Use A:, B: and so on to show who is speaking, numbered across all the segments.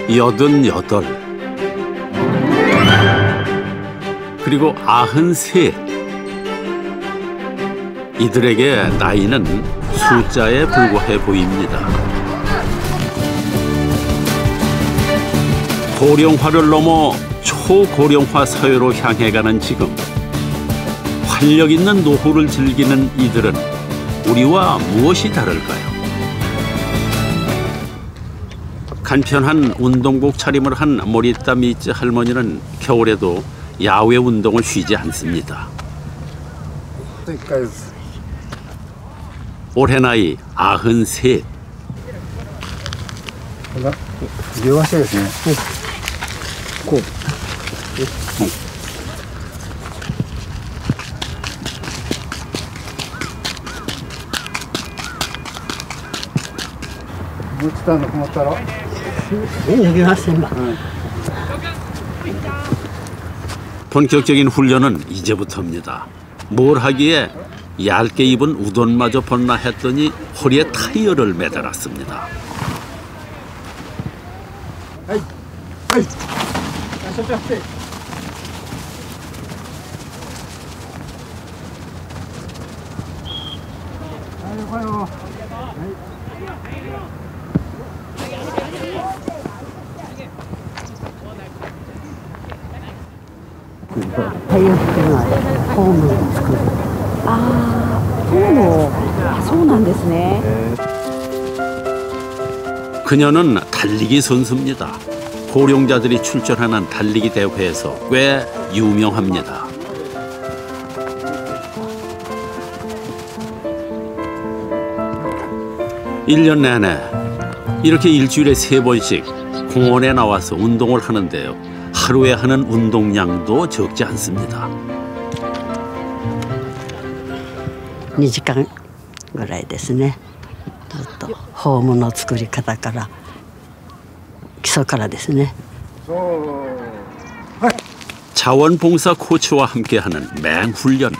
A: 88 그리고 93 이들에게 나이는 숫자에 불과해 보입니다. 고령화를 넘어 초고령화 사회로 향해가는 지금 활력 있는 노후를 즐기는 이들은 우리와 무엇이 다를까요? 간편한 운동복 차림을 한 모리타 미츠 할머니는 겨울에도 야외 운동을 쉬지 않습니다. 올해 나이 93. 본격적인 훈련은 이제부터입니다. 뭘 하기에 얇게 입은 우돈마저 벗나 했더니 허리에 타이어를 매달았습니다.
B: 타이어っていうのはホームを作る。ホームを、そうなんですね。
A: 그녀는 달리기 선수입니다. 고령자들이 출전하는 달리기 대회에서 꽤 유명합니다. 일 년 내내 이렇게 일주일에 3번씩 공원에 나와서 운동을 하는데요. 하루에 하는 운동량도 적지 않습니다.
B: 2時間ぐらいですね。ずっとホームの作り方から基礎からですね。
A: 자원봉사 코치와 함께하는 맹훈련.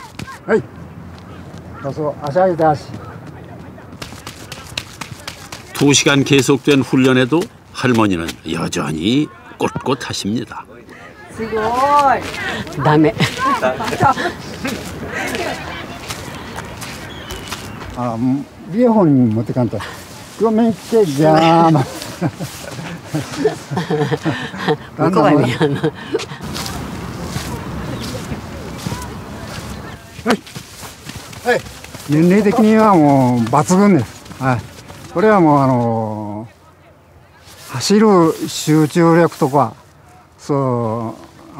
A: 2시간 계속된 훈련에도 할머니는 여전히 꼿꼿하십니다.
B: ダメ。
C: ビエホンに持ってかんと。ごめんってじゃあ。向
B: こうは見えない。
C: 年齢的にはもう抜群です。はい。これはもう走る集中力とか、そう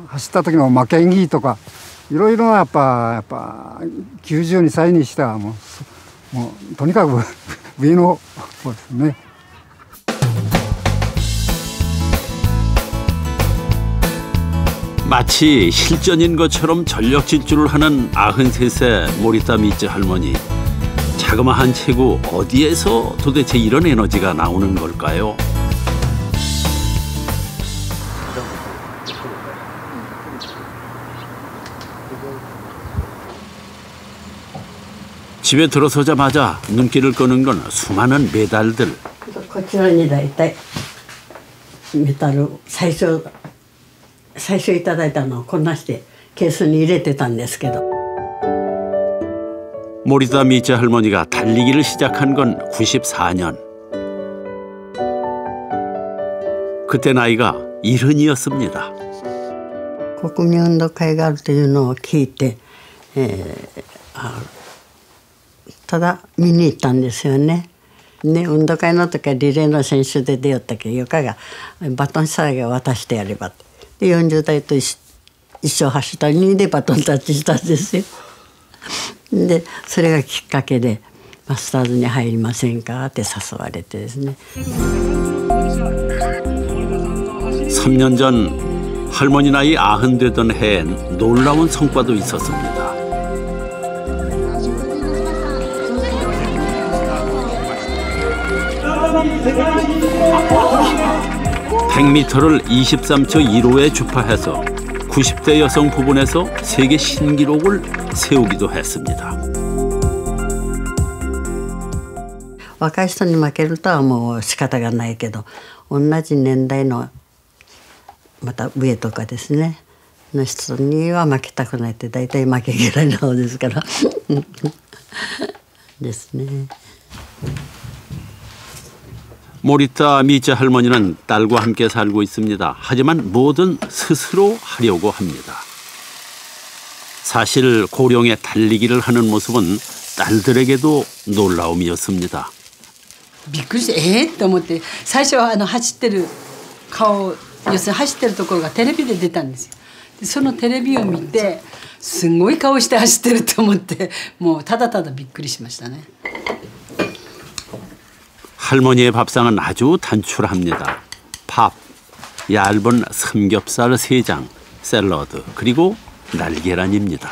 C: 走った時の負けんぎとか。いろいろやっぱ92歳にしてはもうとにかく上の方ですね。
A: 마치 실전인 것처럼 전력 질주를 하는 93세 모리타 미츠 할머니. 자그마한 체구 어디에서 도대체 이런 에너지가 나오는 걸까요? 집에 들어서자마자 눈길을 끄는 건 수많은 메달들.
B: こちらにだいたいメダル最初いただいたのをこんなしてケースに入れてたんですけど。
A: 모리타 미츠 할머니가 달리기를 시작한 건 94년. 그때 나이가 70이었습니다.
B: 国民運動会があるというのを聞いて、ただ見に行ったんですよね。運動会の時はリレーの選手で出よったけど、よかがバトンさえ渡してやればって。で40代と一生走った2位でバトンタッチしたんですよ。でそれがきっかけでマスターズに入りませんかって誘われてですね。
A: 3년 전 할머니 나이 90 되던 해엔 놀라운 성과도 있었습니다. 100m를 23초 15에 주파해서 90대 여성 부분에서 세계 신기록을 세우기도 했습니다.
B: 若い人に負けるとはもう仕方がないけど、同じ年代のまた上とかですねの人には負けたくないって大体負け嫌いな方ですからですね。
A: 모리타 미째 할머니는 딸과 함께 살고 있습니다. 하지만 뭐든 스스로 하려고 합니다. 사실 고령에 달리기를 하는 모습은 딸들에게도 놀라움이었습니다.
D: びっくりしてって思って、最初は走ってる顔、要するに走ってるところがテレビで出たんですよ。でそのテレビを見てすごい顔して走ってると思って、もうただただびっくりしましたね。
A: 할머니의 밥상은 아주 단출합니다. 밥, 얇은 삼겹살 3장, 샐러드, 그리고 날계란입니다.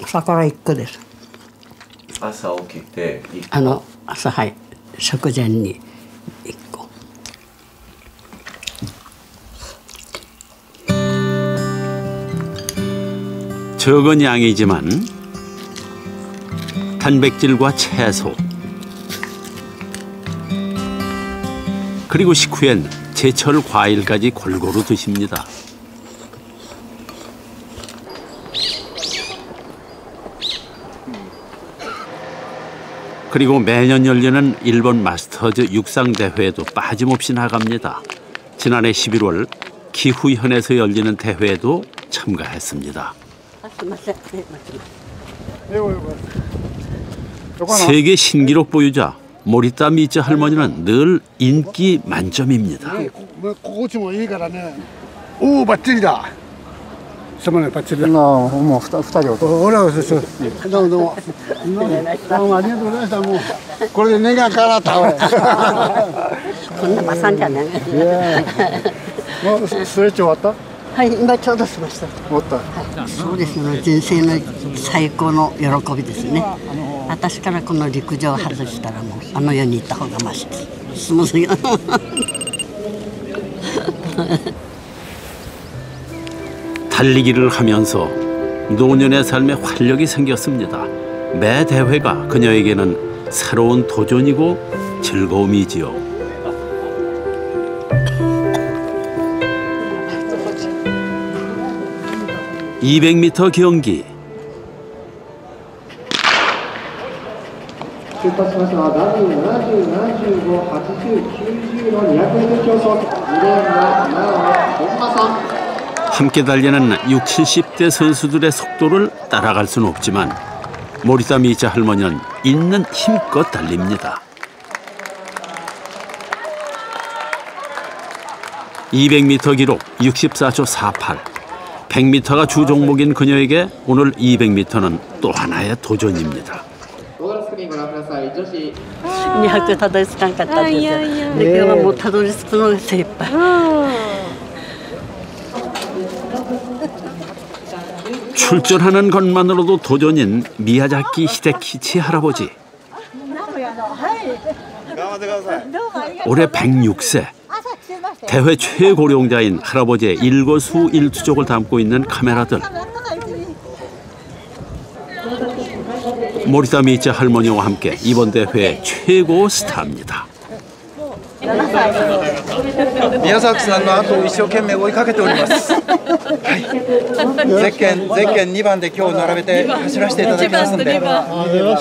B: 朝から1個です。
E: 朝起きて
B: 朝はい食前に1個。
A: 적은 양이지만 단백질과 채소 그리고 식후엔 제철 과일까지 골고루 드십니다. 그리고 매년 열리는 일본 마스터즈 육상 대회에도 빠짐없이 나갑니다. 지난해 11월 기후현에서 열리는 대회에도 참가했습니다. 세계 신기록 보유자 모리타 미째 할머니는 늘 인기 만점입니다.
F: 오, 바찔이다. 서만에 바찔이다.
C: 뭐 2人を
F: 오라고 했어. 너무 많이 놀라서 뭐. 그래 내가 갈았다.
B: こんなバサンじゃない。
C: 뭐ストレッチ終わった？
B: はい、今ちょうどしました。
C: 終わった。
B: そうですね、人生の最高の喜びですね。私からこの陸上を外したらもう世に行った方がマシです。すみません。
A: 달리기를 하면서 노년의 삶에 활력이 생겼습니다. 매 대회가 그녀에게는 새로운 도전이고 즐거움이지요. (200m) 경기. 함께 달리는 60, 70대 선수들의 속도를 따라갈 수는 없지만 모리타 미째 할머니는 있는 힘껏 달립니다. 200m 기록 64초 48. 100m가 주 종목인 그녀에게 오늘 200m는 또 하나의 도전입니다.
B: 200たどり着かなかったんですよ。で今日はもうたどり着くのが精一杯。
A: 출전하는 것만으로도 도전인 미야자키 히데키치 할아버지. 올해 106세. 대회 최고령자인 할아버지의 일거수일투족을 담고 있는 카메라들. 모리타 미째 할머니와 함께 이번 대회 최고 스타입니다.
E: 宮崎さんの後を一生懸命追いかけております。はい。ゼッケン2番で今日並べて走らせていただきますので、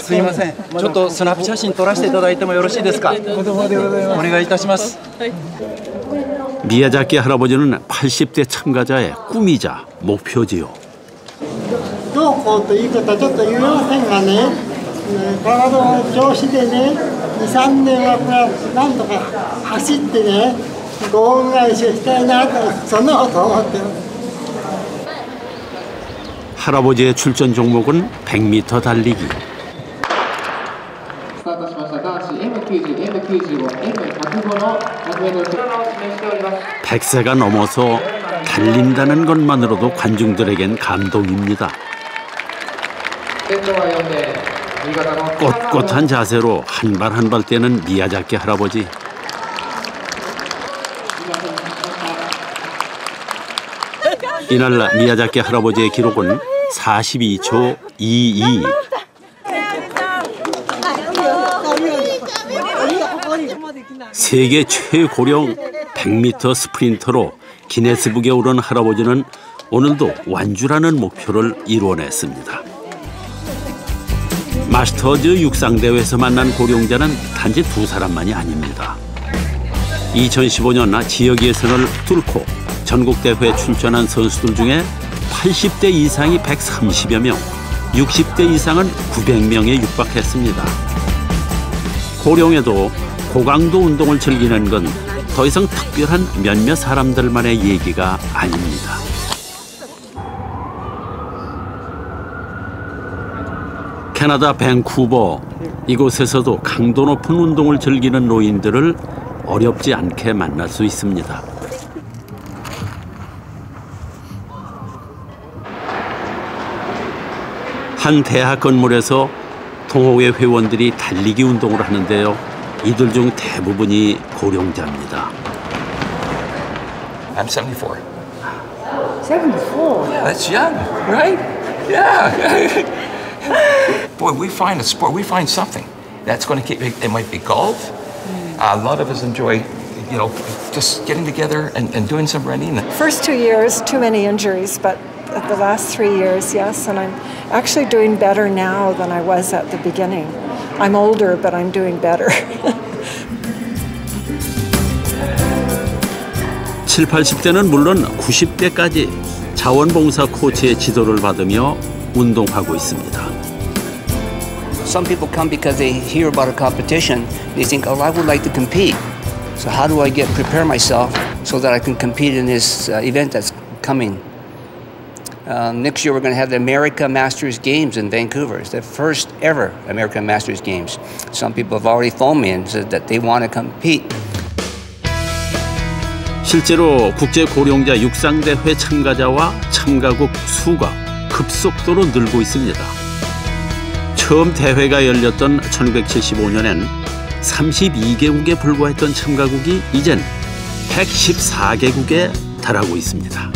E: すいません。ちょっとスナップ写真撮らせていただいてもよろしいですか。お願いいたします。
A: 미야자키 할아버지는 80대 참가자의 꿈이자 목표지요.
C: どうこうということはちょっと言えませんがね、体の調子でね、2、3年はこれなんとか走ってね、ゴール返ししたいなと、そんなこと思ってます。
A: 할아버지의 출전 종목은 100m 달리기.
G: スタートしました男子 M90、M95、M105 の 100m を示しております。
A: 100세가 넘어서 달린다는 것만으로도 관중들에겐 감동입니다. 꼿꼿한 자세로 한 발 한 발 떼는 미야자키 할아버지. 이날 미야자키 할아버지의 기록은 42초 22. 세계 최고령 100m 스프린터로 기네스북에 오른 할아버지는 오늘도 완주라는 목표를 이루어냈습니다. 마스터즈 육상대회에서 만난 고령자는 단지 두 사람만이 아닙니다. 2015년 지역 예선을 뚫고 전국대회에 출전한 선수들 중에 80대 이상이 130여 명, 60대 이상은 900명에 육박했습니다. 고령에도 고강도 운동을 즐기는 건 더 이상 특별한 몇몇 사람들만의 얘기가 아닙니다. 캐나다 밴쿠버, 이곳에서도 강도 높은 운동을 즐기는 노인들을 어렵지 않게 만날 수 있습니다. 한 대학 건물에서 동호회 회원들이 달리기 운동을 하는데요. 이들 중 대부분이 고령자입니다.
H: I'm 74. 74? Yeah, that's young, right? Yeah. Boy, we find a sport, we find something that's going to keep, it might be golf. A lot of us enjoy, you know, just getting together and doing some running.
I: First 2 years, too many injuries, but the last 3 years, yes, and I'm actually doing better now than I was at the beginning. I'm older, but I'm doing better.
A: 7, 80대는 물론 90대까지 자원봉사 코치의 지도를 받으며 운동하고 있습니다.
J: Some people come because they hear about a competition. They think, oh, I would like to compete. So how do I prepare myself so that I can compete in this event that's coming? Next year we're going to have the America Masters Games in Vancouver. It's the first ever American Masters Games. Some people have already phoned me and said that they want to compete.
A: 실제로 국제 고령자 육상대회 참가자와 참가국 수가 급속도로 늘고 있습니다. 처음 대회가 열렸던 1975년엔 32개국에 불과했던 참가국이 이젠 114개국에 달하고 있습니다.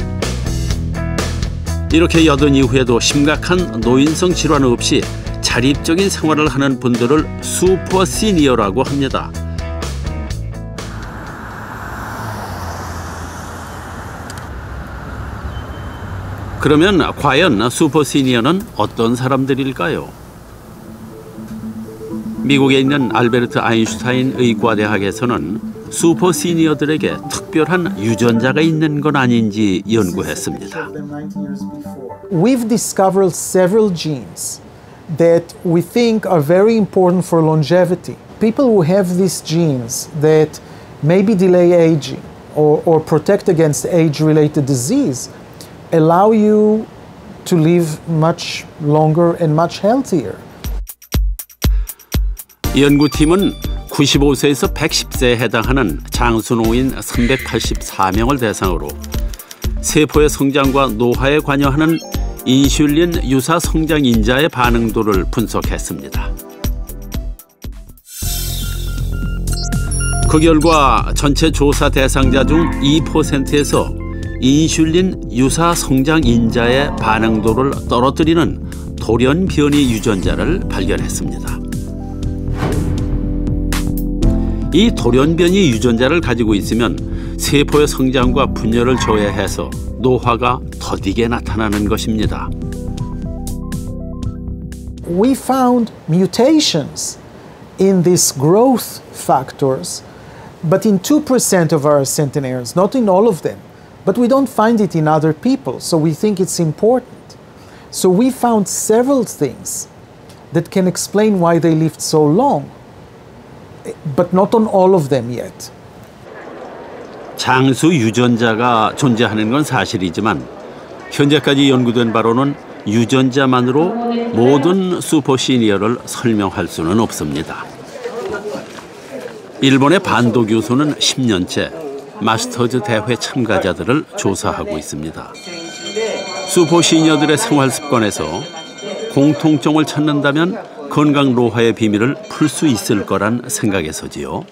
A: 이렇게 여든 이후에도 심각한 노인성 질환 없이 자립적인 생활을 하는 분들을 슈퍼 시니어라고 합니다. 그러면 과연 슈퍼 시니어는 어떤 사람들일까요? 미국에 있는 알베르트 아인슈타인 의과대학에서는 슈퍼 시니어들에게 특별한 유전자가 있는 건 아닌지 연구했습니다.
K: We've discovered several genes that we think are very important for longevity. People who have these genes that maybe delay aging or protect against age-related disease allow you to live much longer and much healthier.
A: 연구팀은 95세에서 110세에 해당하는 장수노인 384명을 대상으로 세포의 성장과 노화에 관여하는 인슐린 유사 성장 인자의 반응도를 분석했습니다. 그 결과 전체 조사 대상자 중 2%에서 인슐린 유사 성장 인자의 반응도를 떨어뜨리는 돌연변이 유전자를 발견했습니다. 이 돌연변이 유전자를 가지고 있으면 세포의 성장과 분열을 저해해서 노화가 더디게 나타나는 것입니다.
K: We found mutations in these growth factors, but in 2% of our centenarians, not in all of them. But we don't find it in other people, so we think it's important. So we found several things that can explain why they lived so long, but not on all of them yet.
A: 장수 유전자가 존재하는 건 사실이지만 현재까지 연구된 바로는 유전자만으로 모든 슈퍼 시니어를 설명할 수는 없습니다. 일본의 반도 교수는 10년째 마스터즈 대회 참가자들을 조사하고 있습니다. 슈퍼 시니어들의 생활 습관에서 공통점을 찾는다면 건강 노화의 비밀을 풀 수 있을 거란 생각에서지요.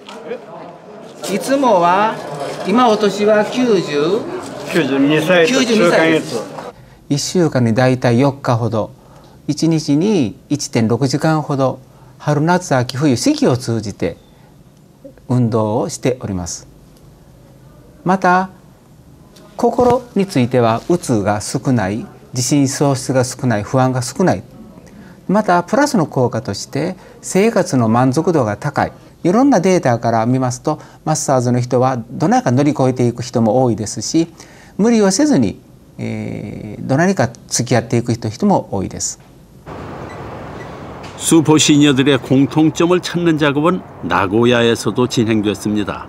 L: いつもは今お年は92歳です。
M: 1週間にだいたい4日ほど、1日に 1.6 時間ほど春夏秋冬四季を通じて運動をしております。また心についてはうつが少ない、自信喪失が少ない、不安が少ない、またプラスの効果として生活の満足度が高い、いろんなデータから見ますとマスターズの人はどなにか乗り越えていく人も多いですし、無理をせずに、どなにか付き合っていく人も多いです。
A: 슈퍼 시니어들의 공통점을 찾는 작업은 나고야에서도 진행됐습니다.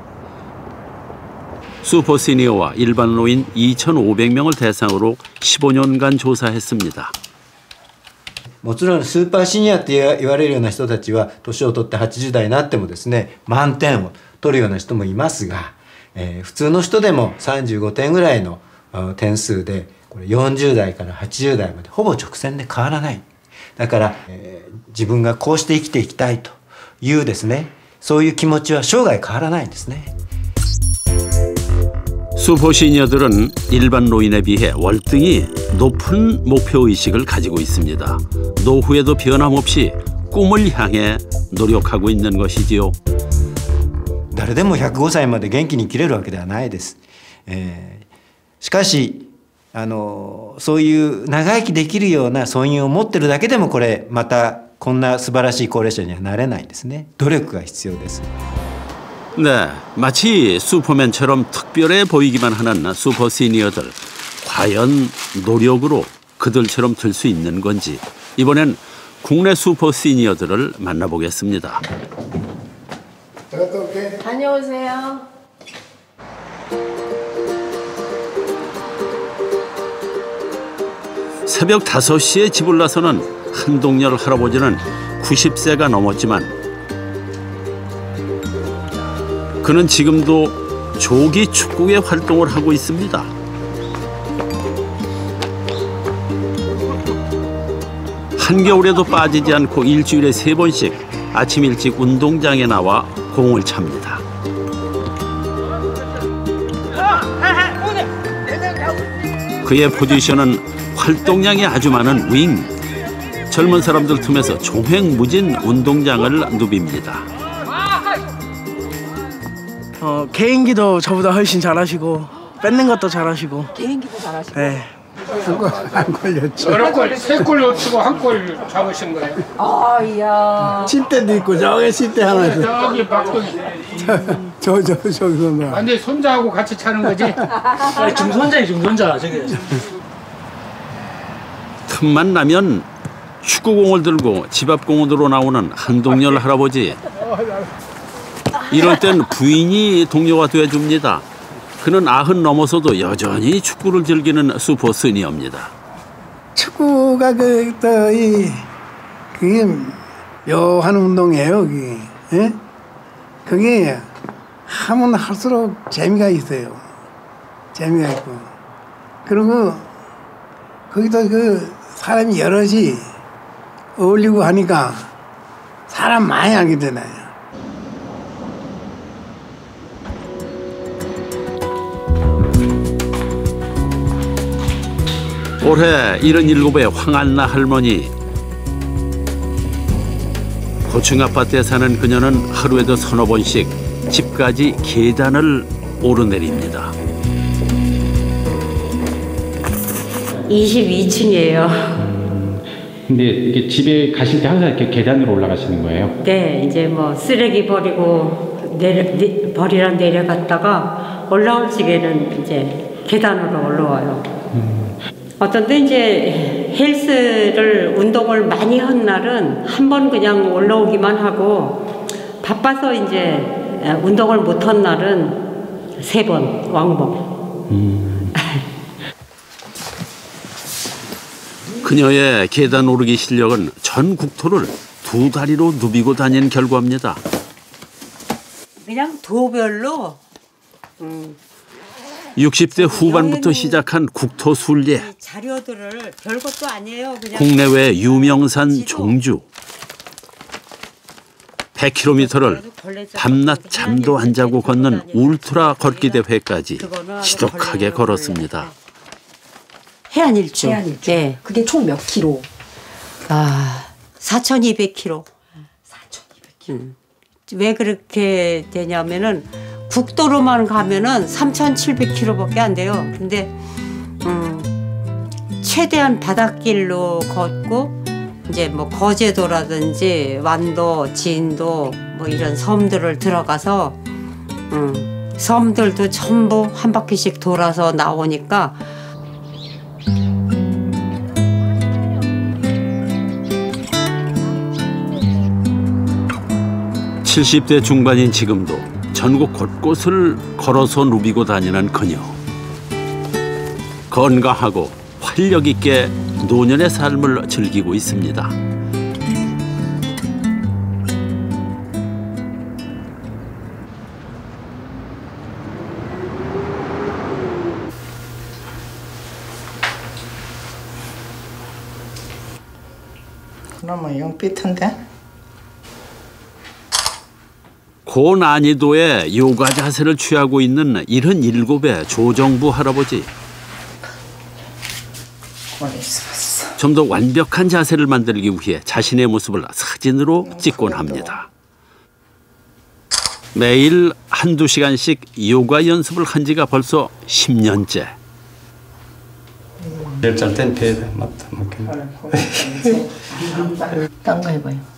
A: 슈퍼 시니어와 일반 노인 2,500명을 대상으로 15년간 조사했습니다.
N: もちろんスーパーシニアって言われるような人たちは年を取って80代になってもですね、満点を取るような人もいますが、普通の人でも35点ぐらいの点数でこれ40代から80代までほぼ直線で変わらない。だから、自分がこうして生きていきたいというですね、そういう気持ちは生涯変わらないんですね。
A: 슈퍼 시니어들은 일반 노인에 비해 월등히 높은 목표의식을 가지고 있습니다. 노후에도 변함없이 꿈을 향해 노력하고 있는 것이지요.
N: 誰でも105歳まで元気に生きれるわけではないです。しかしそういう長生きできるような尊厳を持ってるだけでもこれまたこんな素晴らしい高齢者にはなれないんですね。努力が必要です。
A: 네, 마치 슈퍼맨처럼 특별해 보이기만 하는 슈퍼 시니어들. 과연 노력으로 그들처럼 될 수 있는 건지 이번엔 국내 슈퍼 시니어들을 만나보겠습니다.
O: 다녀오세요.
A: 새벽 5시에 집을 나서는 한동열 할아버지는 90세가 넘었지만 그는 지금도 조기 축구의 활동을 하고 있습니다. 한겨울에도 빠지지 않고 일주일에 3번씩 아침 일찍 운동장에 나와 공을 찹니다. 그의 포지션은 활동량이 아주 많은 윙. 젊은 사람들 틈에서 종횡무진 운동장을 누빕니다.
P: 개인기도 저보다 훨씬 잘하시고 뺏는 것도 잘하시고.
O: 개인기도 잘하시고.
P: 네.
F: 안 걸렸죠.
Q: 여러 골, 3골 놓치고 1골 잡으신 거예요.
O: 아, 이야.
F: 칠 때도 있고 저기 칠 때 하나 있어.
Q: 저기 밖에.
F: 저기서 뭐.
Q: 완전히 손자하고 같이 차는 거지?
P: 중손자이 중손자 저기.
A: 틈만 나면 축구공을 들고 집 앞 공원으로 나오는 한동열 할아버지. 이럴 땐 부인이 동료가 돼줍니다. 그는 90 넘어서도 여전히 축구를 즐기는 슈퍼 시니어입니다.
F: 축구가 그게 묘한 운동이에요. 그게 하면 할수록 재미가 있어요. 재미가 있고. 그리고 거기도 그 사람이 여럿이 어울리고 하니까 사람 많이 알게 되나요.
A: 올해 77의 황안나 할머니. 고층 아파트에 사는 그녀는 하루에도 3~4번씩 집까지 계단을 오르내립니다.
R: 22층이에요.
S: 근데 이게 집에 가실 때 항상 이렇게 계단으로 올라가시는 거예요?
R: 네, 이제 뭐 쓰레기 버리고 버리러 내려갔다가 올라올 적에는 이제 계단으로 올라와요. 어떤 때 이제 헬스를 운동을 많이 한 날은 한 번 그냥 올라오기만 하고 바빠서 이제 운동을 못 한 날은 3번 왕복.
A: 그녀의 계단 오르기 실력은 전 국토를 2다리로 누비고 다닌 결과입니다.
R: 그냥 도별로
A: 60대 후반부터 시작한 국토 순례.
R: 자료들을 별것도 아니에요. 그냥
A: 국내외 유명산 종주. 100km를 밤낮 잠도 안 자고 걷는 울트라 걷기 대회까지 지독하게 걸었습니다.
R: 해안 일주.
O: 네. 그게 총 몇 킬로?
R: 아, 4,200km.
O: 4,200km.
R: 왜 그렇게 되냐면은 국도로만 가면은 3,700km밖에 안 돼요. 근데 최대한 바닷길로 걷고 이제 뭐 거제도라든지 완도, 진도 뭐 이런 섬들을 들어가서 섬들도 전부 한 바퀴씩 돌아서 나오니까
A: 70대 중반인 지금도 전국 곳곳을 걸어서 누비고 다니는 그녀. 건강하고 활력 있게 노년의 삶을 즐기고 있습니다.
L: 너무 영빛한데?
A: 고난이도의 요가 자세를 취하고 있는 77의 조정부 할아버지. 좀 더 완벽한 자세를 만들기 위해 자신의 모습을 사진으로 찍곤 합니다. 매일 한두 시간씩 요가 연습을 한 지가 벌써 10년째.
N: 제일 잘 땐 배에 맞다.
O: 딴 거 해봐요.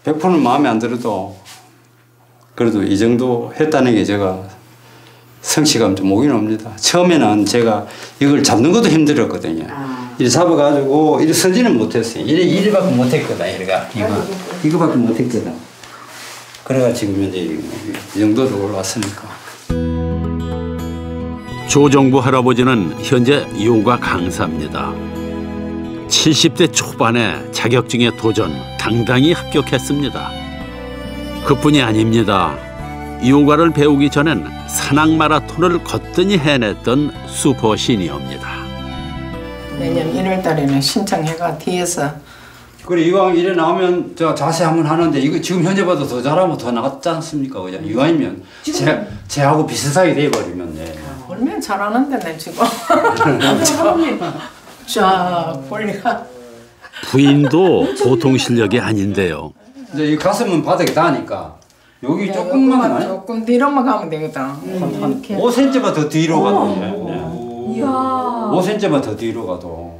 N: 100%는 마음에 안 들어도 그래도 이 정도 했다는 게 제가 성취감 좀 오긴 옵니다. 처음에는 제가 이걸 잡는 것도 힘들었거든요. 이렇게 잡아가지고 이렇게 서지는 못했어요. 이래밖에 못했거든. 이거밖에 못했거든. 그래가 지금 이제 이 정도로 올라왔으니까.
A: 조정부 할아버지는 현재 요가 강사입니다. 70대 초반에 자격증에 도전, 당당히 합격했습니다. 그뿐이 아닙니다. 요가를 배우기 전엔 산악 마라톤을 거뜬히 해냈던 슈퍼 시니어입니다.
L: 내년 1월 달에는 신청해가 뒤에서.
N: 그래 이왕 이래 나오면 저 자세 한번 하는데 이거 지금 현재 봐도 더 잘하면 더 나갔지 않습니까? 그냥 이왕이면 제하고 비슷하게 돼버리면
L: 얼마나 잘하는데 내 지금. 자 볼리가.
A: 부인도 보통 실력이 아닌데요.
N: 이제 이 가슴은 바닥에 닿으니까 여기 조금만
L: 조금 뒤로만 가면 되거든.
N: 한 5cm만 더 뒤로 가도 5cm만 더 뒤로 가도.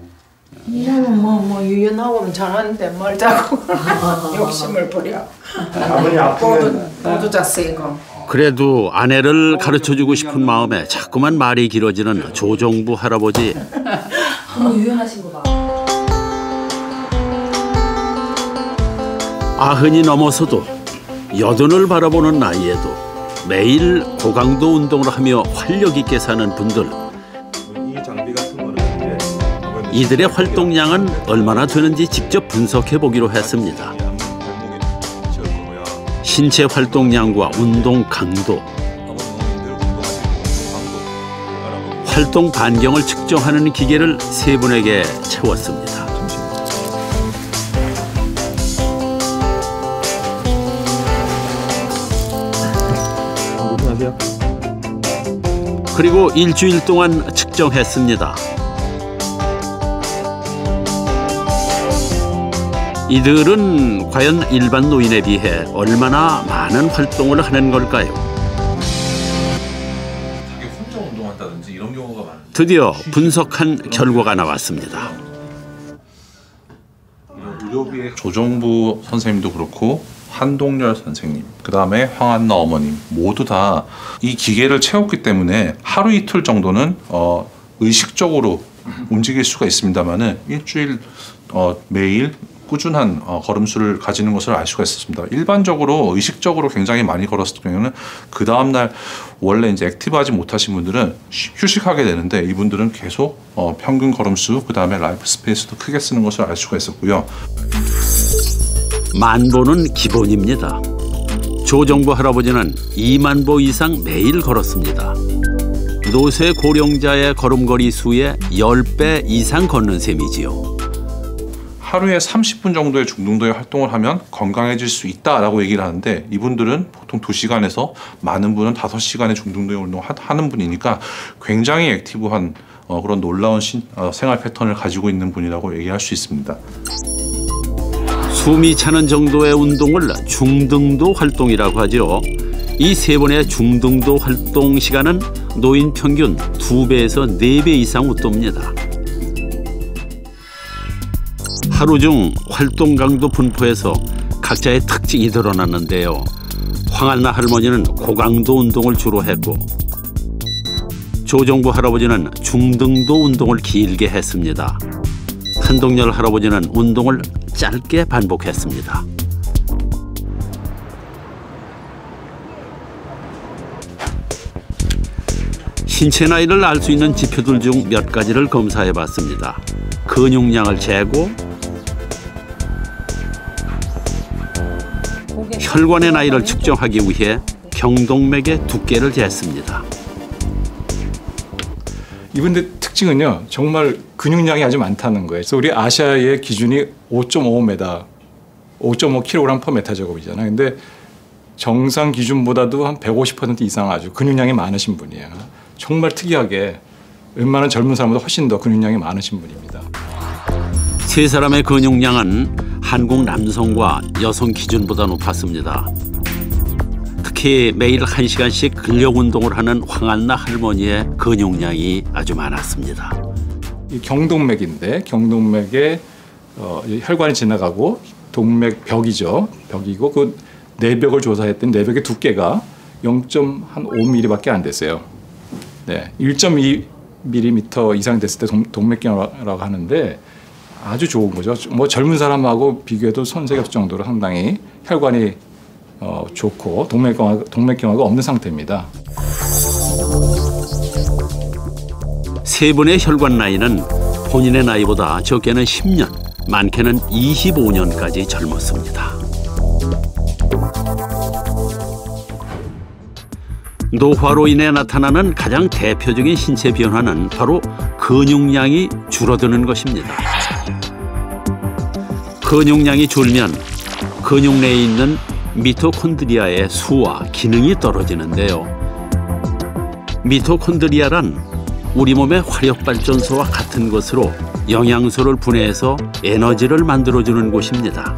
L: 이러면 뭐 유연하고는 잘하는데 뭘 자꾸 욕심을 부려.
N: 아버지 아프면
L: 모두 자세고.
A: 그래도 아내를 가르쳐주고 싶은 마음에 자꾸만 말이 길어지는 조정부 할아버지.
O: 유연하신 거 봐.
A: 90이 넘어서도 여든을 바라보는 나이에도 매일 고강도 운동을 하며 활력 있게 사는 분들. 이들의 활동량은 얼마나 되는지 직접 분석해 보기로 했습니다. 신체 활동량과 운동 강도, 활동 반경을 측정하는 기계를 세 분에게 채웠습니다. 그리고 일주일 동안 측정했습니다. 이들은 과연 일반 노인에 비해 얼마나 많은 활동을 하는 걸까요?
T: 되게 혼자 운동한다든지 이런 경우가 많은데
A: 드디어 분석한 결과가 나왔습니다.
T: 의료비의 조정부 선생님도 그렇고 한동열 선생님, 그 다음에 황한나 어머님 모두 다 이 기계를 채웠기 때문에 하루 이틀 정도는 의식적으로 움직일 수가 있습니다만은 일주일 매일 꾸준한 걸음수를 가지는 것을 알 수가 있었습니다. 일반적으로 의식적으로 굉장히 많이 걸었을 경우는 그 다음날 원래 이제 액티브하지 못하신 분들은 휴식하게 되는데 이분들은 계속 평균 걸음수 그 다음에 라이프 스페이스도 크게 쓰는 것을 알 수가 있었고요.
A: 만보는 기본입니다. 조정부 할아버지는 2만 보 이상 매일 걸었습니다. 노쇠 고령자의 걸음걸이 수의 10배 이상 걷는 셈이지요.
T: 하루에 30분 정도의 중등도의 활동을 하면 건강해질 수 있다라고 얘기를 하는데 이분들은 보통 2시간에서 많은 분은 5시간의 중등도의 운동을 하는 분이니까 굉장히 액티브한 그런 놀라운 생활 패턴을 가지고 있는 분이라고 얘기할 수 있습니다.
A: 숨이 차는 정도의 운동을 중등도 활동이라고 하죠. 이 세 번의 중등도 활동 시간은 노인 평균 2배에서 4배 이상 웃돕니다. 하루 중 활동 강도 분포에서 각자의 특징이 드러났는데요. 황한나 할머니는 고강도 운동을 주로 했고 조정부 할아버지는 중등도 운동을 길게 했습니다. 한동열 할아버지는 운동을 짧게 반복했습니다. 신체 나이를 알 수 있는 지표들 중 몇 가지를 검사해 봤습니다. 근육량을 재고, 혈관의 나이를 측정하기 위해 경동맥의 두께를 쟀습니다.
U: 이분들 특징은요, 정말 근육량이 아주 많다는 거예요. 그래서 우리 아시아의 기준이 5.5m, 5.5kg/m 제곱이잖아요. 근데 정상 기준보다도 한 150% 이상 아주 근육량이 많으신 분이에요. 정말 특이하게 웬만한 젊은 사람보다 훨씬 더 근육량이 많으신 분입니다.
A: 세 사람의 근육량은 한국 남성과 여성 기준보다 높았습니다. 특히 매일 1시간씩 근력 운동을 하는 황한나 할머니의 근육량이 아주 많았습니다.
U: 이 경동맥인데 경동맥에 혈관이 지나가고 동맥 벽이죠. 벽이고 그 내벽을 조사했더니 내벽의 두께가 0.5mm밖에 안 됐어요. 네, 1.2mm 이상 됐을 때 동맥경화라고 하는데 아주 좋은 거죠. 뭐 젊은 사람하고 비교해도 손색이 없을 정도로 상당히 혈관이 좋고 동맥경화가 없는 상태입니다.
A: 세 분의 혈관 나이는 본인의 나이보다 적게는 10년, 많게는 25년까지 젊었습니다. 노화로 인해 나타나는 가장 대표적인 신체 변화는 바로 근육량이 줄어드는 것입니다. 근육량이 줄면 근육 내에 있는 미토콘드리아의 수와 기능이 떨어지는데요. 미토콘드리아란 우리 몸의 화력발전소와 같은 것으로 영양소를 분해해서 에너지를 만들어주는 곳입니다.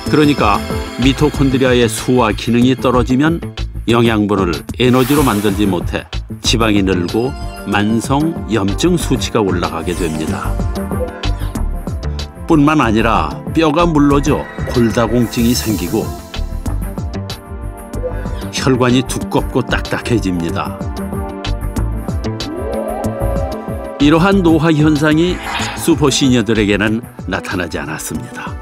A: 그러니까 미토콘드리아의 수와 기능이 떨어지면 영양분을 에너지로 만들지 못해 지방이 늘고 만성 염증 수치가 올라가게 됩니다. 뿐만 아니라 뼈가 물러져 골다공증이 생기고 혈관이 두껍고 딱딱해집니다. 이러한 노화 현상이 슈퍼시니어들에게는 나타나지 않았습니다.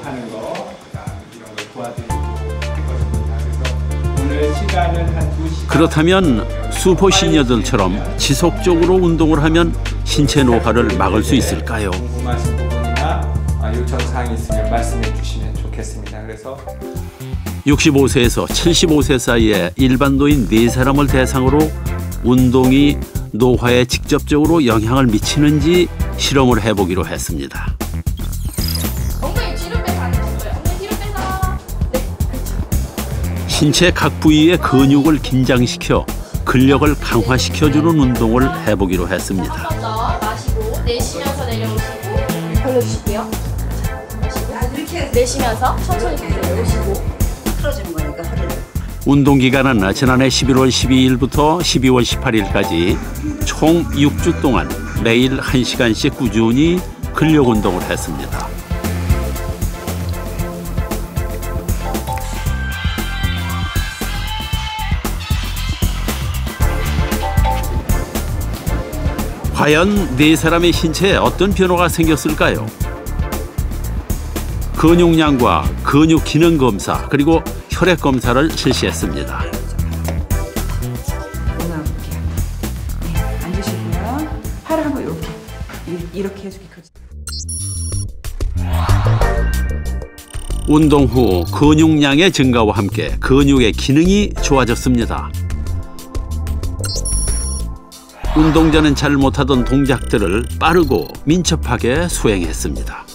V: 하는 거, 이런 걸 도와드리고 그래서 오늘 시간은 한 2시간.
A: 그렇다면 슈퍼시니어들처럼 지속적으로 운동을 하면 신체 노화를 막을 수 있을까요?
V: 궁금하신 부분이나 요청사항이 있으면 말씀해 주시면 좋겠습니다. 그래서
A: 65세에서 75세 사이에 일반 노인 4사람을 대상으로 운동이 노화에 직접적으로 영향을 미치는지 실험을 해보기로 했습니다. 신체 각 부위의 근육을 긴장시켜 근력을 강화시켜주는 운동을 해보기로 했습니다.
W: 한 번 더 마시고 내쉬면서 내려오시고 벌려주시고요. 내쉬면서 천천히 내려오시고 풀어주는 거니까 허리를.
A: 운동 기간은 지난해 11월 12일부터 12월 18일까지 총 6주 동안 매일 1시간씩 꾸준히 근력 운동을 했습니다. 과연 4사람의 신체에 어떤 변화가 생겼을까요? 근육량과 근육 기능 검사 그리고 혈액 검사를 실시했습니다.
X: 앉으시고요. 팔을 한번 이렇게 해주기.
A: 운동 후 근육량의 증가와 함께 근육의 기능이 좋아졌습니다. 운동 전엔 잘 못하던 동작들을 빠르고 민첩하게 수행했습니다.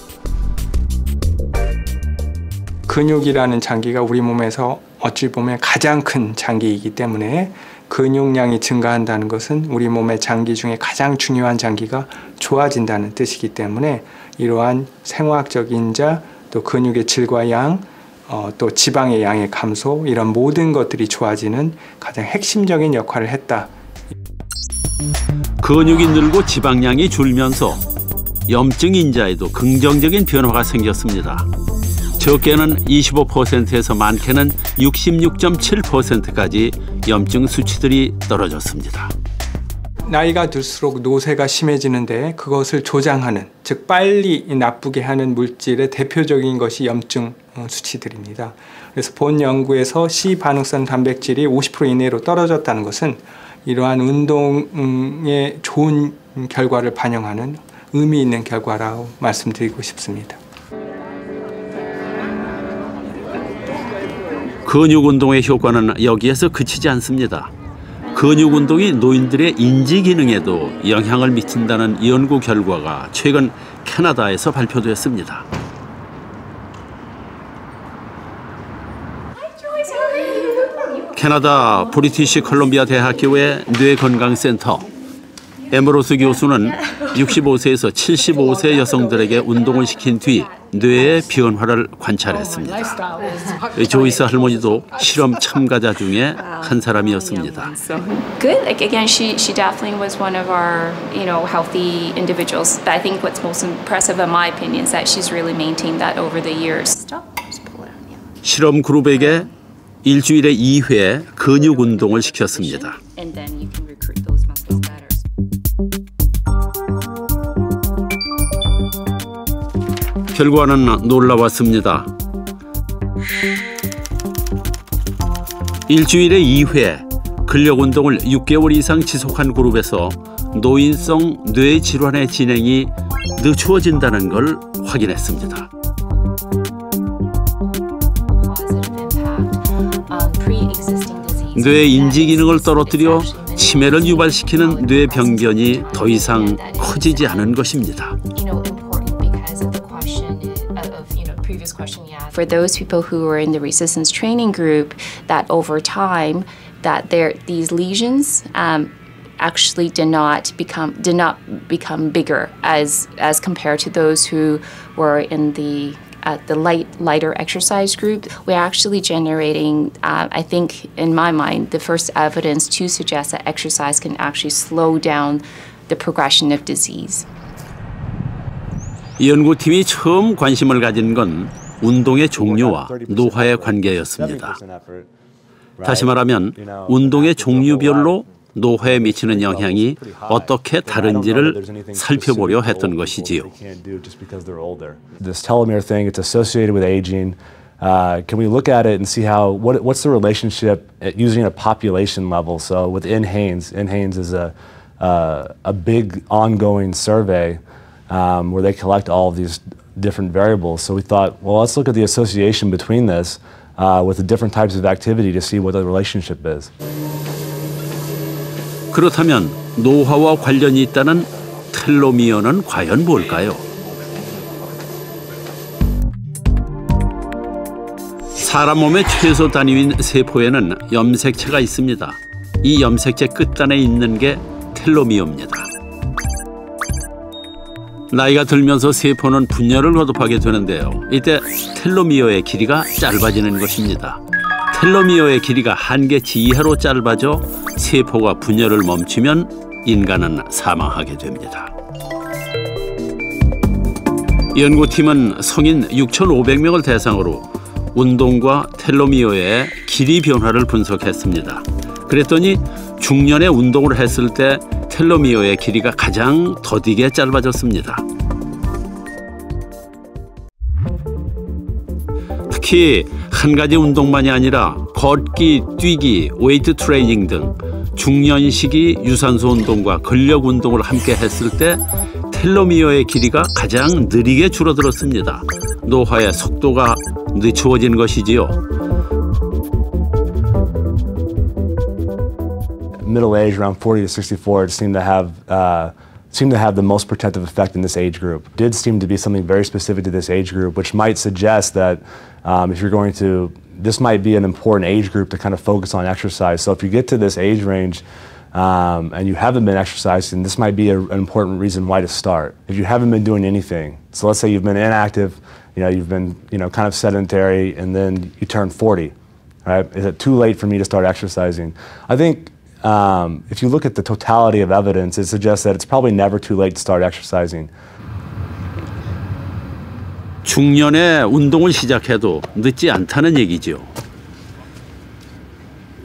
V: 근육이라는 장기가 우리 몸에서 어찌 보면 가장 큰 장기이기 때문에 근육량이 증가한다는 것은 우리 몸의 장기 중에 가장 중요한 장기가 좋아진다는 뜻이기 때문에 이러한 생화학적인 자, 또 근육의 질과 양, 또 지방의 양의 감소 이런 모든 것들이 좋아지는 가장 핵심적인 역할을 했다.
A: 근육이 늘고 지방량이 줄면서 염증 인자에도 긍정적인 변화가 생겼습니다. 적게는 25%에서 많게는 66.7%까지 염증 수치들이 떨어졌습니다.
V: 나이가 들수록 노쇠가 심해지는데 그것을 조장하는, 즉 빨리 나쁘게 하는 물질의 대표적인 것이 염증 수치들입니다. 그래서 본 연구에서 C 반응성 단백질이 50% 이내로 떨어졌다는 것은 이러한 운동의 좋은 결과를 반영하는 의미 있는 결과라고 말씀드리고 싶습니다.
A: 근육 운동의 효과는 여기에서 그치지 않습니다. 근육 운동이 노인들의 인지 기능에도 영향을 미친다는 연구 결과가 최근 캐나다에서 발표됐습니다. 캐나다 브리티시 컬럼비아 대학교의 뇌건강센터 에머로스 교수는 65세에서 75세 여성들에게 운동을 시킨 뒤 뇌의 변화를 관찰했습니다. 조이스 할머니도 실험 참가자 중에 한 사람이었습니다.
B: Good. Like again, she definitely was one of our healthy individuals. But I think what's most impressive, in my opinion, is that she's really maintained that over the years.
A: 실험 그룹에게 일주일에 2회 근육 운동을 시켰습니다.
B: And then you can recruit those muscles better.
A: 결과는 놀라웠습니다. 일주일에 2회 근력 운동을 6개월 이상 지속한 그룹에서 노인성 뇌 질환의 진행이 늦추어진다는 걸 확인했습니다. 뇌 인지 기능을 떨어뜨려 치매를 유발시키는 뇌 병변이 더 이상 커지지 않은 것입니다.
B: For those people who were in the resistance training group, that over time, that these lesions actually did not become bigger as compared to those who were in the lighter exercise group. We're actually generating, I think, in my mind, the first evidence to suggest that exercise can actually slow down the progression of disease.
A: 연구팀이 처음 관심을 가진 건 운동의 종류와 노화의 관계였습니다. 다시 말하면 운동의 종류별로 노화에 미치는 영향이 어떻게 다른지를 살펴보려 했던 것이지요.
C: This telomere thing, it's associated with aging. Can we look at it and see what's the relationship using a population level? So with NHANES is a big ongoing survey where they collect all of these different variables. So we thought, well, let's look at the association between this with the different types of activity to see what the relationship is.
A: 그렇다면 노화와 관련이 있다는 텔로미어는 과연 뭘까요? 사람 몸의 최소 단위인 세포에는 염색체가 있습니다. 이 염색체 끝단에 있는 게 텔로미어입니다. 나이가 들면서 세포는 분열을 거듭하게 되는데요. 이때 텔로미어의 길이가 짧아지는 것입니다. 텔로미어의 길이가 한계치 이하로 짧아져 세포가 분열을 멈추면 인간은 사망하게 됩니다. 연구팀은 성인 6,500명을 대상으로 운동과 텔로미어의 길이 변화를 분석했습니다. 그랬더니 중년에 운동을 했을 때 텔로미어의 길이가 가장 더디게 짧아졌습니다. 특히 한 가지 운동만이 아니라 걷기, 뛰기, 웨이트 트레이닝 등 중년 시기 유산소 운동과 근력 운동을 함께 했을 때 텔로미어의 길이가 가장 느리게 줄어들었습니다. 노화의 속도가 늦추어진 것이지요.
C: Middle age, around 40 to 64, seemed to have the most protective effect in this age group. It did seem to be something very specific to this age group, which might suggest that if you're going to, this might be an important age group to kind of focus on exercise. So if you get to this age range, and you haven't been exercising, this might be an important reason why to start. If you haven't been doing anything, so let's say you've been inactive, you've been kind of sedentary, and then you turn 40, right? Is it too late for me to start exercising? I think if you look at the totality of evidence, it suggests that it's probably never too late to start exercising.
A: 중년에 운동을 시작해도 늦지 않다는 얘기죠.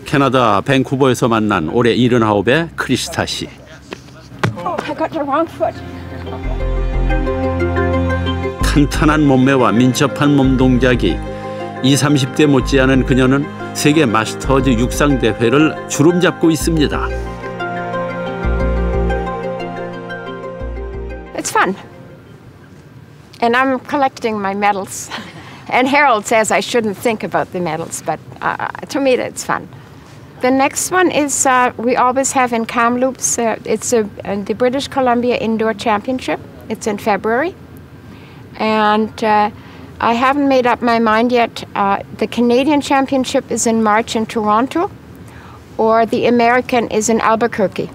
A: 캐나다 밴쿠버에서 만난 올해 79의 크리스타 씨.
I: I got the wrong foot.
A: 탄탄한 몸매와 민첩한 몸 동작이 20, 30대 못지않은 그녀는 세계 마스터즈 육상 대회를 주름잡고 있습니다.
D: It's fun. And I'm collecting my medals. And Harold says I shouldn't think about the medals, but to me it's fun. The next one is we always have in Kamloops. It's the British Columbia Indoor Championship. It's in February. And I haven't made up my mind yet. The Canadian Championship is in March in Toronto, or the American is in Albuquerque.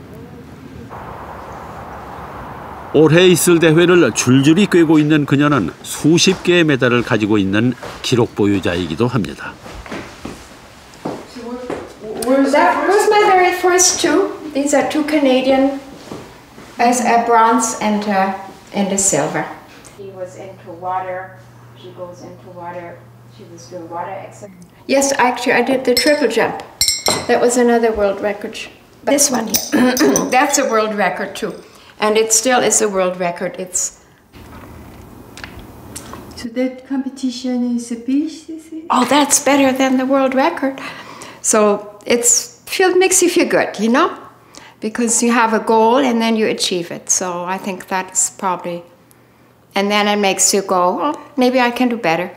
A: 올해 있을 대회를 줄줄이 꿰고 있는 그녀는 수십 개의 메달을 가지고 있는 기록 보유자이기도 합니다.
D: That was my very first two. These are two Canadian, as a bronze and a silver. She was into water. She goes into water. She was doing water exercise. Yes, actually, I did the triple jump. That was another world record. This one here, that's a world record too, and it still is a world record. It's.
X: So that competition is a piece.
D: Oh, that's better than the world record. So makes you feel good, because you have a goal and then you achieve it. So I think that's probably, and then it makes you go, well, maybe I can do better.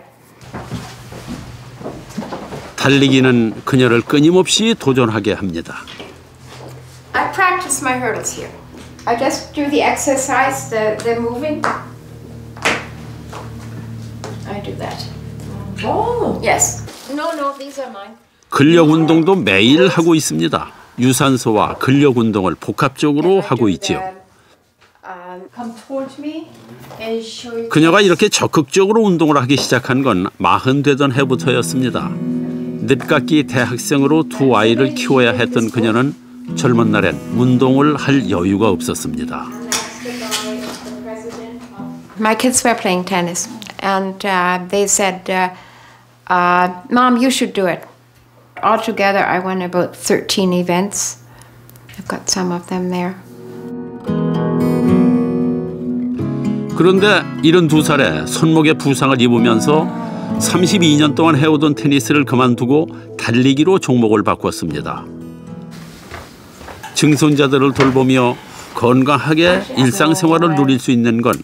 A: 달리기는 그녀를 끊임없이 도전하게 합니다.
D: I practice my hurdles here. I just do the exercise, the moving. I do that. Oh. Yes. No, these are mine.
A: 근력 운동도 매일 하고 있습니다. 유산소와 근력 운동을 복합적으로 하고 있지요. 그녀가 이렇게 적극적으로 운동을 하기 시작한 건 40 되던 해부터였습니다. 늦깎이 대학생으로 두 아이를 키워야 했던 그녀는 젊은 날엔 운동을 할 여유가 없었습니다.
D: My kids were playing tennis, and they said, "Mom, you should do it." Altogether, I won about 13 events. I've got some of them there.
A: 그런데 72살에 손목에 부상을 입으면서 32년 동안 해오던 테니스를 그만두고 달리기로 종목을 바꿨습니다. 증손자들을 돌보며 건강하게 일상생활을 누릴 수 있는 건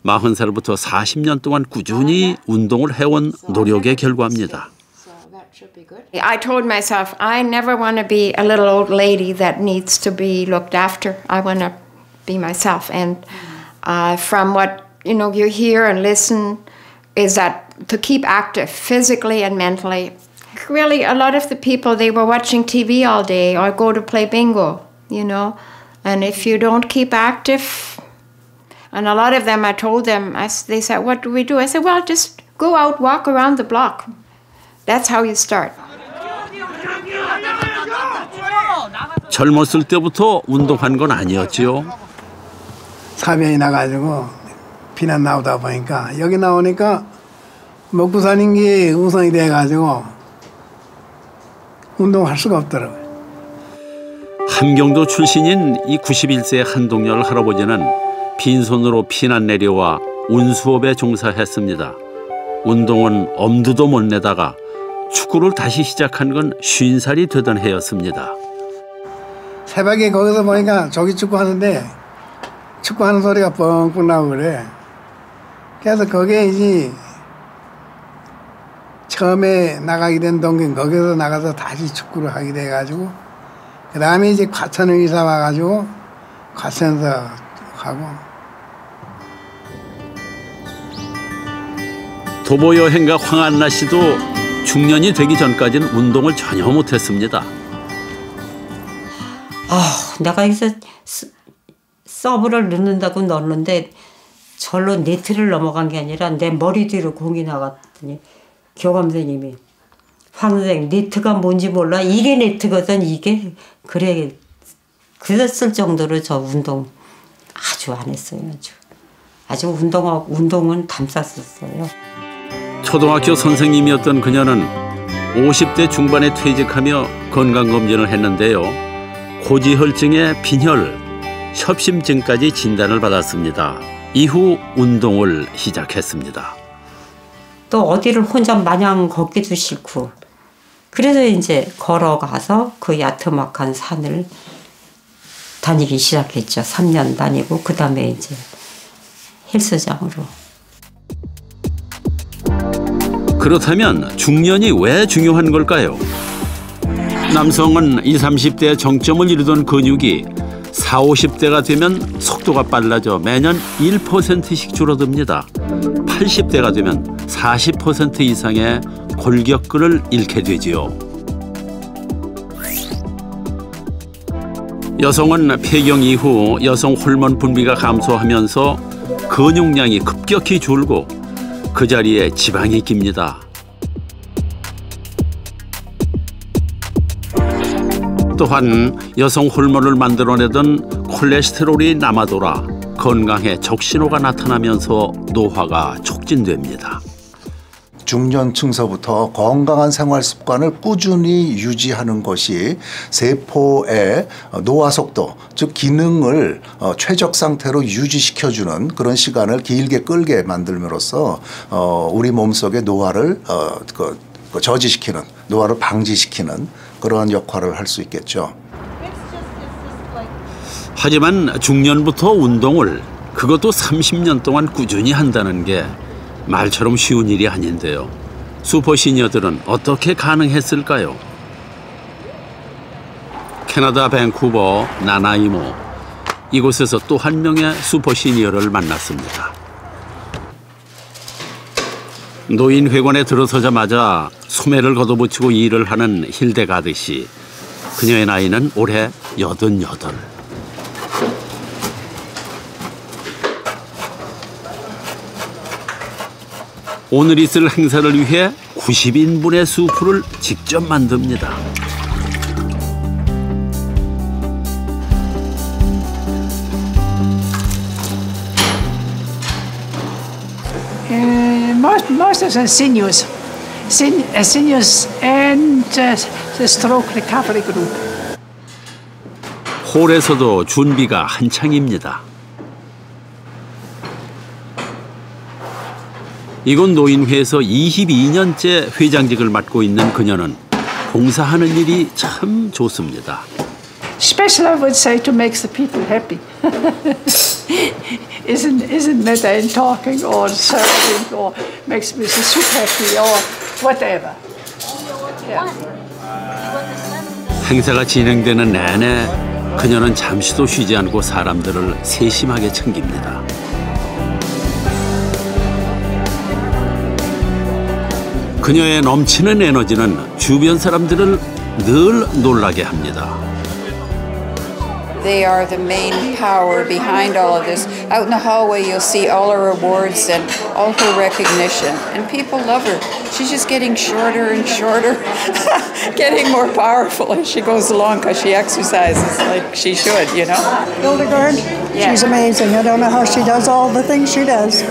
A: 40살부터 40년 동안 꾸준히 운동을 해온 노력의 결과입니다.
D: I told myself, I never want to be a little old lady that needs to be looked after. I want to be myself. And from what you hear and listen, is that to keep active physically and mentally. Really, a lot of the people, they were watching TV all day or go to play bingo, And if you don't keep active, and a lot of them, I told them, they said, what do we do? I said, well, just go out, walk around the block. That's how you start.
A: 젊었을 때부터 운동한 건 아니었지요.
F: 사병이 나가지고 피난 나오다 보니까 여기 나오니까 먹고 사는 게 우선이 돼가지고 운동할 수가 없더라고요.
A: 함경도 출신인 이 91세의 한동열 할아버지는 빈손으로 피난 내려와 운수업에 종사했습니다. 운동은 엄두도 못 내다가 축구를 다시 시작한 건 50살이 되던 해였습니다.
F: 새벽에 거기서 보니까 저기 축구하는데 축구하는 소리가 뻥뻥 나고 그래. 그래서 거기에 이제 처음에 나가게 된 동경 거기서 나가서 다시 축구를 하게 돼가지고 그 다음에 이제 과천을 이사 와가지고 과천에서 하고.
A: 도보 여행가 황한나 씨도 중년이 되기 전까지는 운동을 전혀 못했습니다.
R: 내가 여기서 서브를 넣는다고 넣었는데 절로 네트를 넘어간 게 아니라 내 머리 뒤로 공이 나갔더니 교감 선생님이 황 선생님 네트가 뭔지 몰라? 이게 네트거든 이게. 그래 그랬을 정도로 저 운동 아주 안 했어요. 아주 운동은 담쌌었어요.
A: 초등학교 선생님이었던 그녀는 50대 중반에 퇴직하며 건강검진을 했는데요. 고지혈증에 빈혈, 협심증까지 진단을 받았습니다. 이후 운동을 시작했습니다.
R: 또 어디를 혼자 마냥 걷기도 싫고 그래서 이제 걸어가서 그 야트막한 산을 다니기 시작했죠. 3년 다니고 그 다음에 이제 헬스장으로.
A: 그렇다면 중년이 왜 중요한 걸까요? 남성은 20, 30대의 정점을 이루던 근육이 40, 50대가 되면 속도가 빨라져 매년 1%씩 줄어듭니다. 80대가 되면 40% 이상의 골격근을 잃게 되지요. 여성은 폐경 이후 여성 호르몬 분비가 감소하면서 근육량이 급격히 줄고 그 자리에 지방이 깁니다. 또한 여성 호르몬을 만들어내던 콜레스테롤이 남아돌아 건강에 적신호가 나타나면서 노화가 촉진됩니다.
E: 중년층서부터 건강한 생활 습관을 꾸준히 유지하는 것이 세포의 노화 속도, 즉 기능을 최적 상태로 유지시켜주는 그런 시간을 길게 끌게 만들므로써 우리 몸속의 노화를 저지시키는, 노화를 방지시키는 그러한 역할을 할 수 있겠죠.
A: 하지만 중년부터 운동을, 그것도 30년 동안 꾸준히 한다는 게 말처럼 쉬운 일이 아닌데요. 슈퍼시니어들은 어떻게 가능했을까요? 캐나다 밴쿠버 나나이모, 이곳에서 또 한 명의 슈퍼시니어를 만났습니다. 노인회관에 들어서자마자 소매를 걷어붙이고 일을 하는 힐데가드 씨. 그녀의 나이는 올해 88. 오늘 있을 행사를 위해 90인분의 수프를 직접 만듭니다.
G: Most of the sinews and the stroke recovery group.
A: 홀에서도 준비가 한창입니다. 이곳 노인회에서 22년째 회장직을 맡고 있는 그녀는 봉사하는 일이 참 좋습니다.
G: Especially I would say to make the people happy. Isn't matter in talking or serving or makes me so happy or whatever. Yeah.
A: 행사가 진행되는 내내 그녀는 잠시도 쉬지 않고 사람들을 세심하게 챙깁니다. 그녀의 넘치는 에너지는 주변 사람들을 늘 놀라게 합니다.
H: They are the main power behind all of this. Out in the hallway, you'll see all her awards and all her recognition. And people love her. She's just getting shorter and shorter, getting more powerful as she goes along because she exercises like she should, you know.
J: Hildegard, she's amazing. I don't know how she does all the things she does.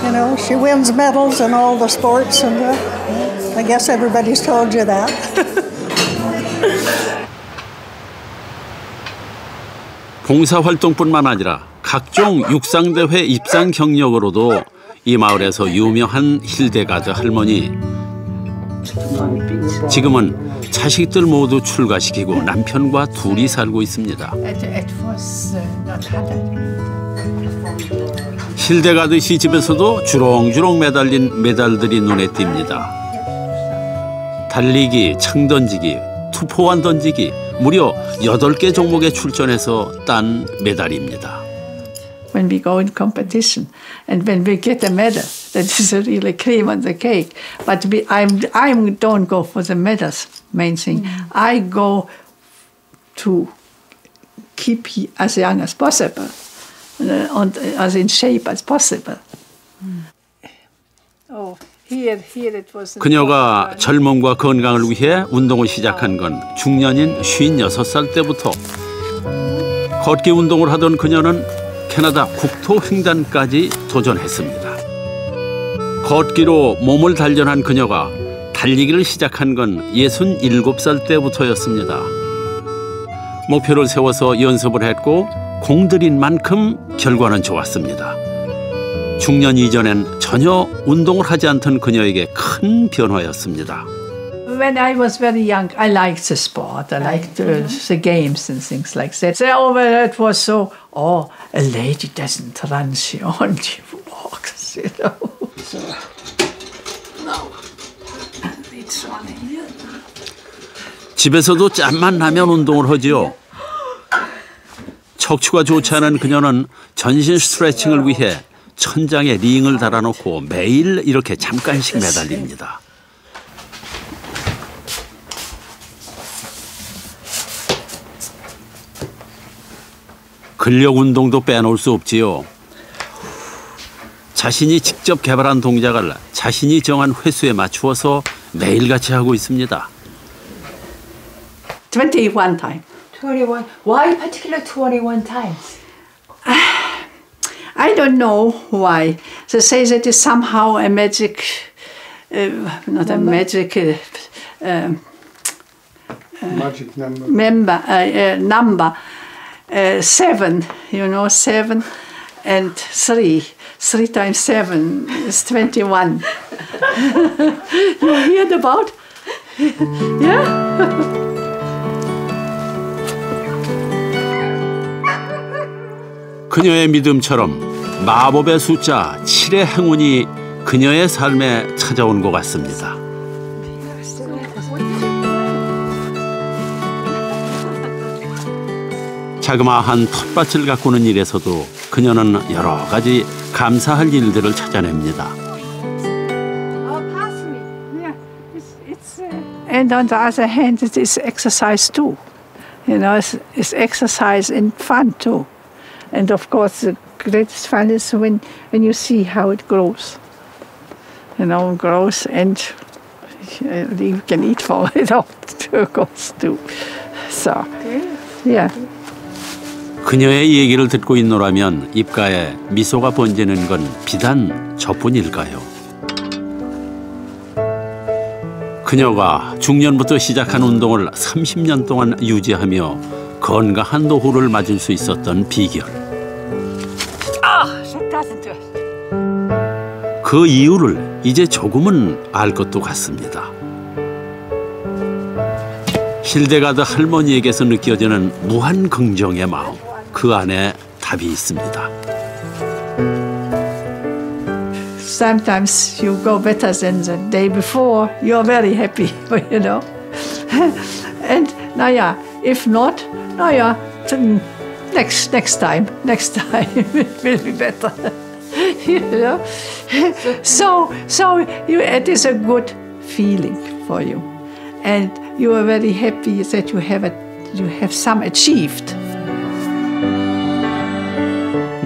J: You know, she wins medals in all the sports, and I guess everybody's told you that.
A: 봉사활동뿐만 아니라 각종 육상대회 입상 경력으로도 이 마을에서 유명한 힐데가드 할머니. 지금은 자식들 모두 출가시키고 남편과 둘이 살고 있습니다. 힐데가드 씨 집에서도 주렁주렁 매달린 메달들이 눈에 띕니다. 달리기, 창 던지기, 투포환 던지기, 무려 8개 종목에 출전해서 딴 메달입니다.
G: When we go in competition and when we get a medal, that is a really cream on the cake. But I don't go for the medals, main thing. I go to keep as young as possible and as in shape as possible.
A: 그녀가 젊음과 건강을 위해 운동을 시작한 건 중년인 56살 때부터. 걷기 운동을 하던 그녀는 캐나다 국토 횡단까지 도전했습니다. 걷기로 몸을 단련한 그녀가 달리기를 시작한 건 67살 때부터였습니다. 목표를 세워서 연습을 했고 공들인 만큼 결과는 좋았습니다. 중년 이전엔 전혀 운동을 하지 않던 그녀에게 큰 변화였습니다.
G: When I was very young, I liked the sport. I liked the games and things like that. So it was so, oh, a lady doesn't run, she only walks, you know. So now it's on here.
A: 집에서도 짬만 나면 운동을 하지요. 척추가 좋지 않은 그녀는 전신 스트레칭을 위해 천장에 링을 달아놓고 매일 이렇게 잠깐씩 매달립니다. 근력 운동도 빼놓을 수 없지요. 자신이 직접 개발한 동작을 자신이 정한 횟수에 맞추어서 매일같이 하고 있습니다.
G: 21 times.
O: 21. Why particular 21 times?
G: I don't know why. They say that is somehow a magic, not a magic
F: magic number.
G: Number. 7, you know, 7 and 3. 3 times 7 is 21. You heard about? Yeah?
A: 그녀의 믿음처럼 마법의 숫자 7의 행운이 그녀의 삶에 찾아온 것 같습니다. 자그마한 텃밭을 가꾸는 일에서도 그녀는 여러 가지 감사할 일들을 찾아냅니다.
G: And on the other hand, it is exercise too. You know, it's exercise and fun too. And of course, the greatest fun is when you see how it grows. You know, it grows and you can eat for it, of course, too. So, yeah.
A: 그녀의 얘기를 듣고 있노라면 입가에 미소가 번지는 건 비단 저뿐일까요? 그녀가 중년부터 시작한 운동을 30년 동안 유지하며 건강한 노후를 맞을 수 있었던 비결. 그 이유를 이제 조금은 알 것도 같습니다. 힐데가드 할머니에게서 느껴지는 무한 긍정의 마음. 그 안에 답이 있습니다.
G: Sometimes you go better than the day before. You're very happy, you know. And naja, if not, naja, next time it will be better. You know. So it is a good feeling for you, and you are very happy that you have some achieved.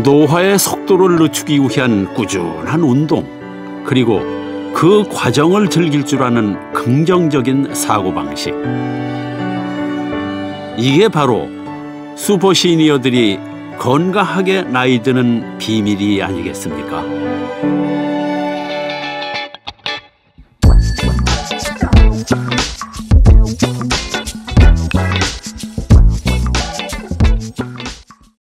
A: 노화의 속도를 늦추기 위한 꾸준한 운동, 그리고 그 과정을 즐길 줄 아는 긍정적인 사고방식. 이게 바로 슈퍼 시니어들이 건강하게 나이 드는 비밀이 아니겠습니까?